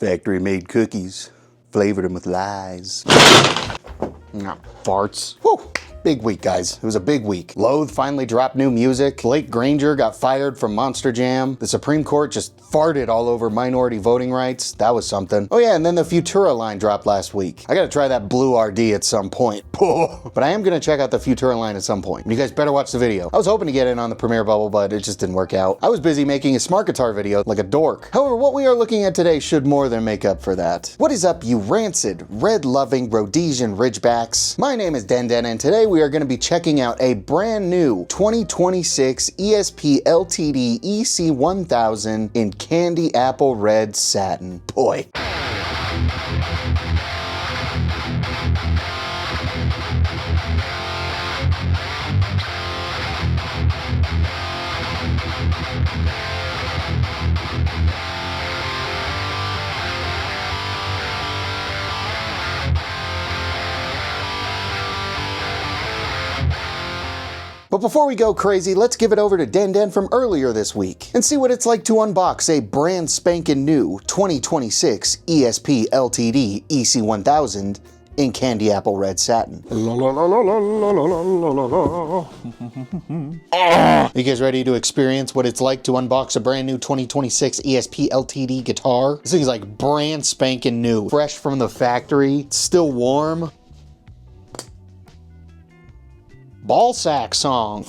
Factory-made cookies. Flavored them with lies. Farts. Whew. Big week, guys. It was a big week. Loathe finally dropped new music. Blake Granger got fired from Monster Jam. The Supreme Court just farted all over minority voting rights. That was something. Oh yeah, and then the Futura line dropped last week. I gotta try that blue RD at some point. But I am gonna check out the Futura line at some point. You guys better watch the video. I was hoping to get in on the premiere bubble, but it just didn't work out. I was busy making a smart guitar video like a dork. However, what we are looking at today should more than make up for that. What is up, you rancid, red-loving Rhodesian Ridgebacks? My name is Den, and today we are going to be checking out a brand new 2026 ESP LTD EC-1000 in candy apple red satin. Boy. But before we go crazy, let's give it over to Den from earlier this week and see what it's like to unbox a brand spanking new 2026 ESP LTD EC-1000 in candy apple red satin. You guys ready to experience what it's like to unbox a brand new 2026 ESP LTD guitar? This thing's like brand spanking new, fresh from the factory, still warm. Ball sack song.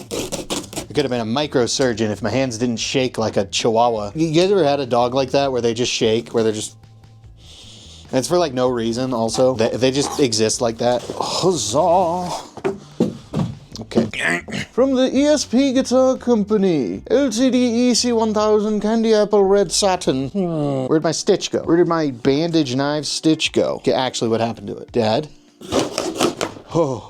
I could have been a microsurgeon if my hands didn't shake like a chihuahua. You guys ever had a dog like that where they just shake, where they're just... And it's for like no reason also. They just exist like that. Huzzah. Okay. From the ESP Guitar Company, LTD EC-1000 candy apple red satin. Where'd my stitch go? Where did my bandage knife stitch go? Okay, actually, what happened to it? Dad? Oh.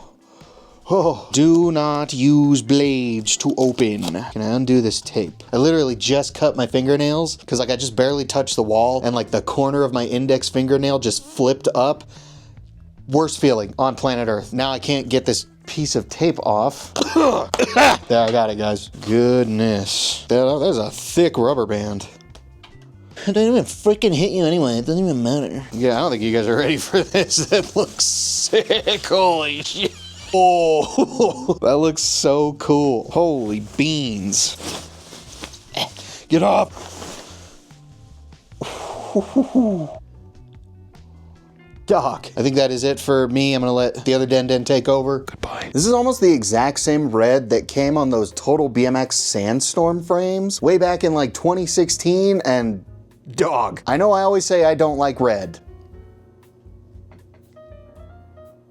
Oh, do not use blades to open. Can I undo this tape? I literally just cut my fingernails because like I just barely touched the wall and like the corner of my index fingernail just flipped up. Worst feeling on planet Earth. Now I can't get this piece of tape off. There, I got it, guys. Goodness. There's a thick rubber band. It doesn't even freaking hit you anyway. It doesn't even matter. Yeah, I don't think you guys are ready for this. That looks sick. Holy shit. Oh, that looks so cool. Holy beans. Get off. Doc. I think that is it for me. I'm gonna let the other Den take over. Goodbye. This is almost the exact same red that came on those Total BMX Sandstorm frames way back in like 2016, and dog. I know I always say I don't like red,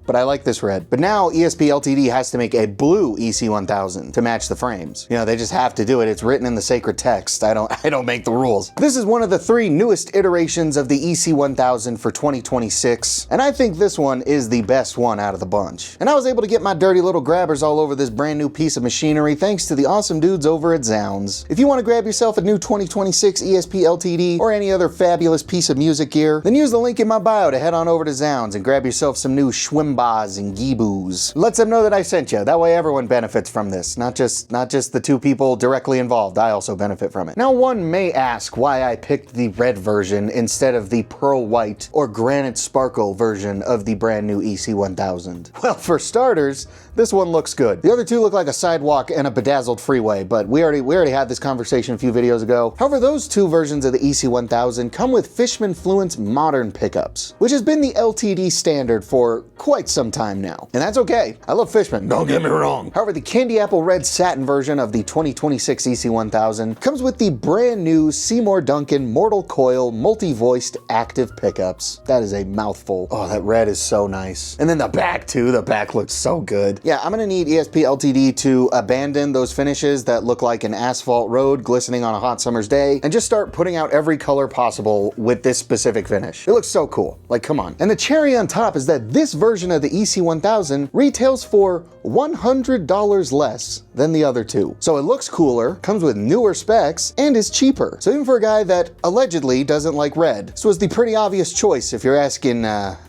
but I like this red. But now ESP LTD has to make a blue EC-1000 to match the frames. You know, they just have to do it. It's written in the sacred text. I don't make the rules. This is one of the 3 newest iterations of the EC-1000 for 2026, and I think this one is the best one out of the bunch. And I was able to get my dirty little grabbers all over this brand new piece of machinery thanks to the awesome dudes over at Zounds. If you want to grab yourself a new 2026 ESP LTD or any other fabulous piece of music gear, then use the link in my bio to head on over to Zounds and grab yourself some new Schwimbas and Geeboos. Let them know that I sent you. That way everyone benefits from this, not just the 2 people directly involved. I also benefit from it. Now one may ask why I picked the red version instead of the pearl white or granite sparkle version of the brand new EC-1000. Well, for starters, this one looks good. The other 2 look like a sidewalk and a bedazzled freeway, but we already had this conversation a few videos ago. However, those 2 versions of the EC-1000 come with Fishman Fluence modern pickups, which has been the LTD standard for quite some time now. And that's okay. I love Fishman, don't get me wrong. However, the candy apple red satin version of the 2026 EC-1000 comes with the brand new Seymour Duncan Mortal Coil multi-voiced active pickups. That is a mouthful. Oh, that red is so nice. And then the back too. The back looks so good. Yeah, I'm gonna need ESP LTD to abandon those finishes that look like an asphalt road glistening on a hot summer's day and just start putting out every color possible with this specific finish. It looks so cool. Like, come on. And the cherry on top is that this version of the EC-1000 retails for $100 less than the other 2. So it looks cooler, comes with newer specs, and is cheaper. So even for a guy that allegedly doesn't like red, this was the pretty obvious choice if you're asking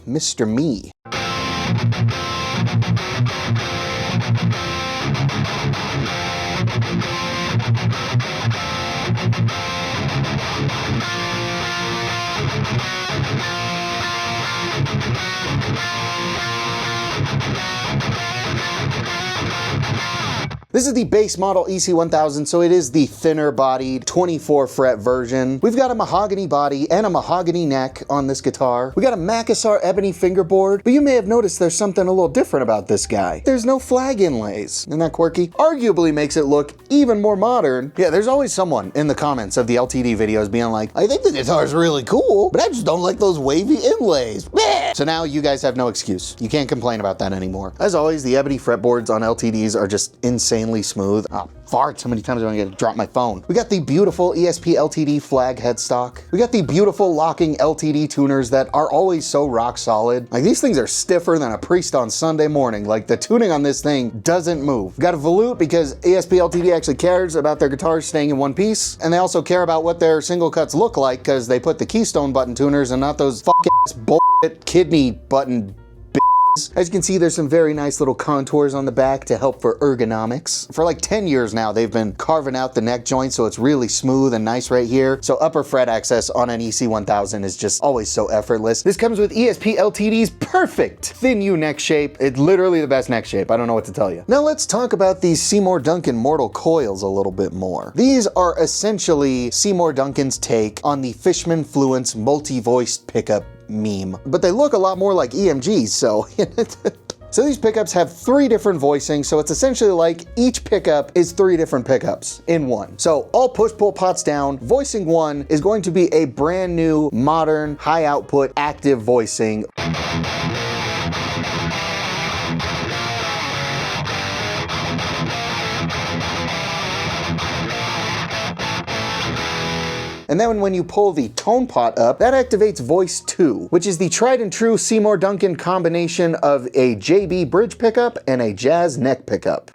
Mr. Me. This is the base model EC-1000, so it is the thinner bodied 24 fret version. We've got a mahogany body and a mahogany neck on this guitar. We got a Makassar ebony fingerboard, but you may have noticed there's something a little different about this guy. There's no flag inlays. Isn't that quirky? Arguably makes it look even more modern. Yeah, there's always someone in the comments of the LTD videos being like, I think the guitar's really cool, but I just don't like those wavy inlays. So now you guys have no excuse. You can't complain about that anymore. As always, the ebony fretboards on LTDs are just insanely smooth. Oh, fart, so many times I'm gonna drop my phone. We got the beautiful ESP LTD flag headstock. We got the beautiful locking LTD tuners that are always so rock solid. Like, these things are stiffer than a priest on Sunday morning. Like, the tuning on this thing doesn't move. We got a volute because ESP LTD actually cares about their guitars staying in one piece, and they also care about what their single cuts look like because they put the keystone button tuners and not those fucking ass bullshit kidney button. As you can see, there's some very nice little contours on the back to help for ergonomics. For like 10 years now, they've been carving out the neck joint so it's really smooth and nice right here. So upper fret access on an EC-1000 is just always so effortless. This comes with ESP LTD's perfect thin U neck shape. It's literally the best neck shape. I don't know what to tell you. Now let's talk about these Seymour Duncan Mortal Coils a little bit more. These are essentially Seymour Duncan's take on the Fishman Fluence multi-voiced pickup meme, but they look a lot more like EMGs, so so these pickups have 3 different voicings, so it's essentially like each pickup is 3 different pickups in one. So all push-pull pots down, voicing 1 is going to be a brand new, modern, high output, active voicing. And then when you pull the tone pot up, that activates voice 2, which is the tried and true Seymour Duncan combination of a JB bridge pickup and a jazz neck pickup.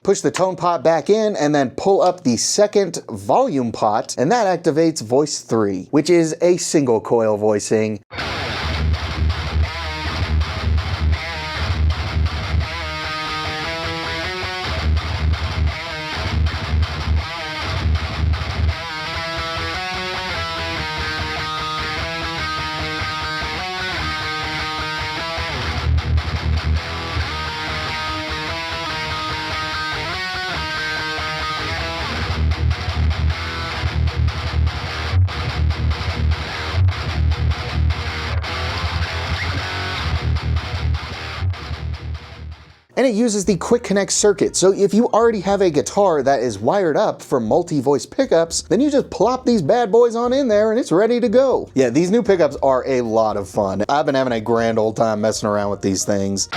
Push the tone pot back in and then pull up the second volume pot, and that activates voice 3, which is a single coil voicing. And it uses the quick connect circuit. So if you already have a guitar that is wired up for multi-voice pickups, then you just plop these bad boys on in there and it's ready to go. Yeah, these new pickups are a lot of fun. I've been having a grand old time messing around with these things.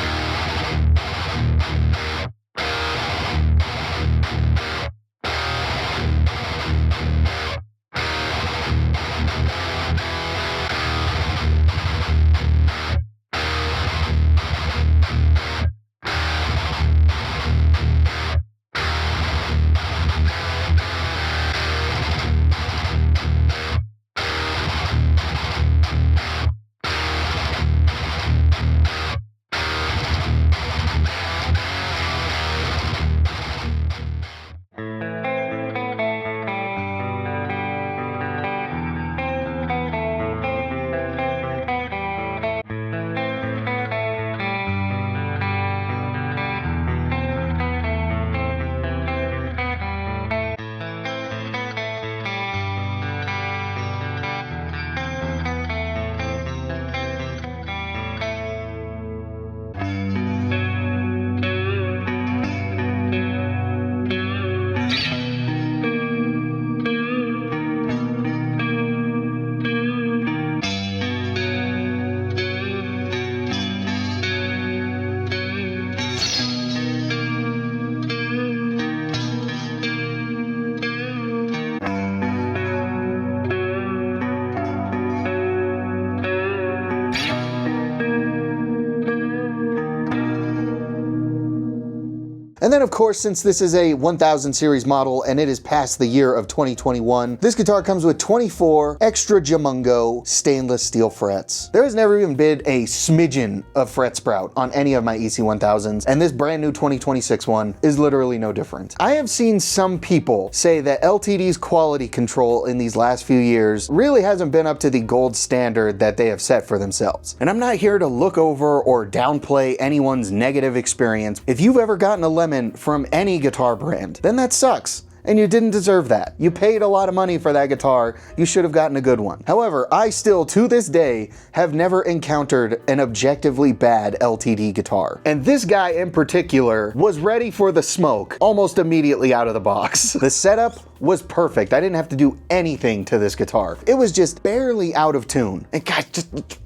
And then of course, since this is a 1000 series model and it is past the year of 2021, this guitar comes with 24 extra Jamungo stainless steel frets. There has never even been a smidgen of fret sprout on any of my EC-1000s, and this brand new 2026 one is literally no different. I have seen some people say that LTD's quality control in these last few years really hasn't been up to the gold standard that they have set for themselves. And I'm not here to look over or downplay anyone's negative experience. If you've ever gotten a lemon from any guitar brand, then that sucks. And you didn't deserve that. You paid a lot of money for that guitar. You should have gotten a good one. However, I still, to this day, have never encountered an objectively bad LTD guitar. And this guy in particular was ready for the smoke almost immediately out of the box. The setup was perfect. I didn't have to do anything to this guitar. It was just barely out of tune. And God,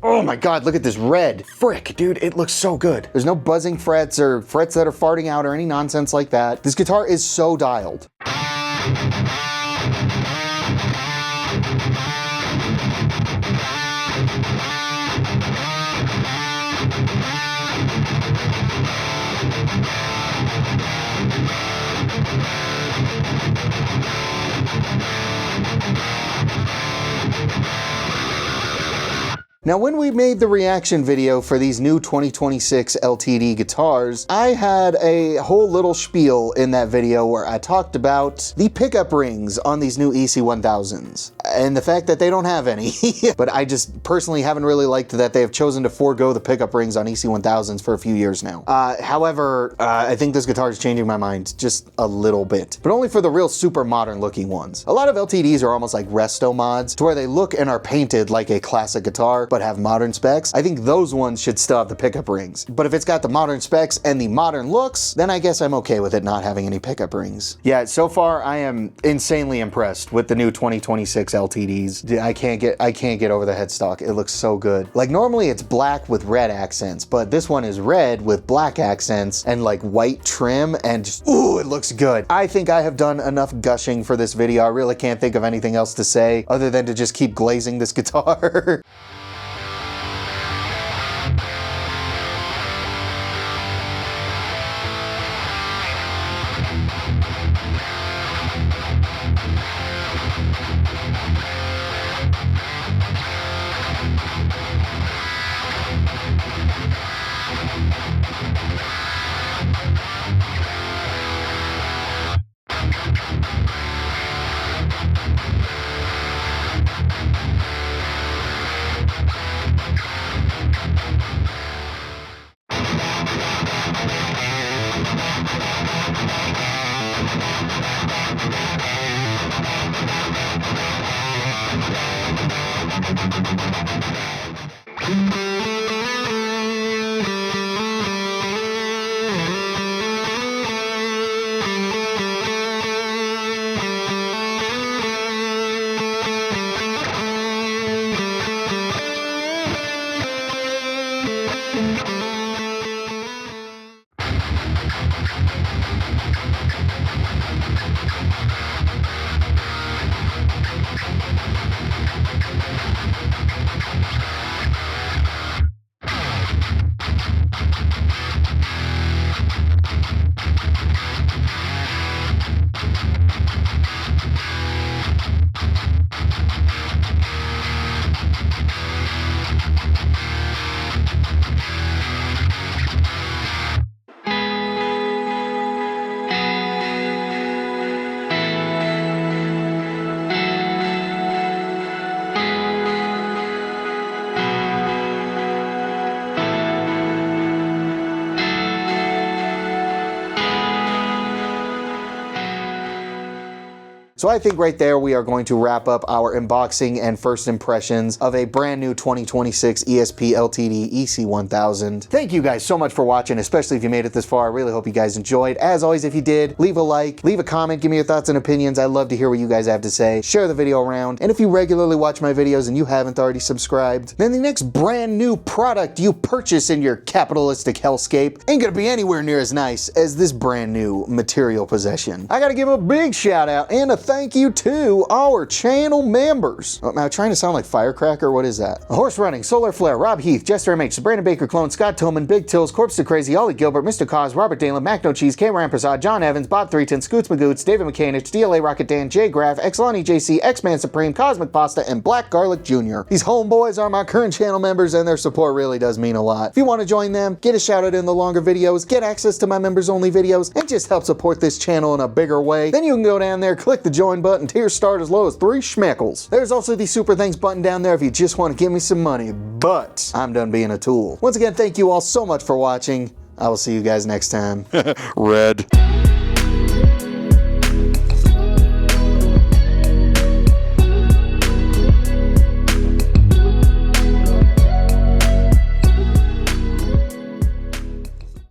oh my God, look at this red. Frick, dude, it looks so good. There's no buzzing frets or frets that are farting out or any nonsense like that. This guitar is so dialed. Now, when we made the reaction video for these new 2026 LTD guitars, I had a whole little spiel in that video where I talked about the pickup rings on these new EC-1000s and the fact that they don't have any. But I just personally haven't really liked that they have chosen to forego the pickup rings on EC-1000s for a few years now. However, I think this guitar is changing my mind just a little bit, but only for the real super modern looking ones. A lot of LTDs are almost like resto mods to where they look and are painted like a classic guitar, but have modern specs. I think those ones should still have the pickup rings. But if it's got the modern specs and the modern looks, then I guess I'm okay with it not having any pickup rings. Yeah, so far I am insanely impressed with the new 2026 LTDs. I can't get over the headstock. It looks so good. Like normally it's black with red accents, but this one is red with black accents and like white trim and just, ooh, it looks good. I think I have done enough gushing for this video. I really can't think of anything else to say other than to just keep glazing this guitar. So I think right there we are going to wrap up our unboxing and first impressions of a brand new 2026 ESP LTD EC-1000. Thank you guys so much for watching, especially if you made it this far. I really hope you guys enjoyed. As always, if you did, leave a like, leave a comment, give me your thoughts and opinions. I love to hear what you guys have to say. Share the video around. And if you regularly watch my videos and you haven't already subscribed, then the next brand new product you purchase in your capitalistic hellscape ain't gonna be anywhere near as nice as this brand new material possession. I gotta give a big shout out and a thank thank you to our channel members. Oh, am I trying to sound like Firecracker? What is that? Horse Running, Solar Flare, Rob Heath, Jester MH, Brandon Baker Clone, Scott Tillman, Big Tills, Corpse to Crazy, Ollie Gilbert, Mr. Cause, Robert Dalen, Macno Cheese, Cameron Prasad, John Evans, Bob Threaton, Scoots Magoots, David McCanich, DLA Rocket Dan, Jay Graff, Xlani JC, X-Man Supreme, Cosmic Pasta, and Black Garlic Jr. These homeboys are my current channel members, and their support really does mean a lot. If you want to join them, get a shout out in the longer videos, get access to my members only videos, and just help support this channel in a bigger way, then you can go down there, click the join button, tier start as low as 3 schmeckles. There's also the super thanks button down there if you just want to give me some money, but I'm done being a tool. Once again, thank you all so much for watching. I will see you guys next time. Red.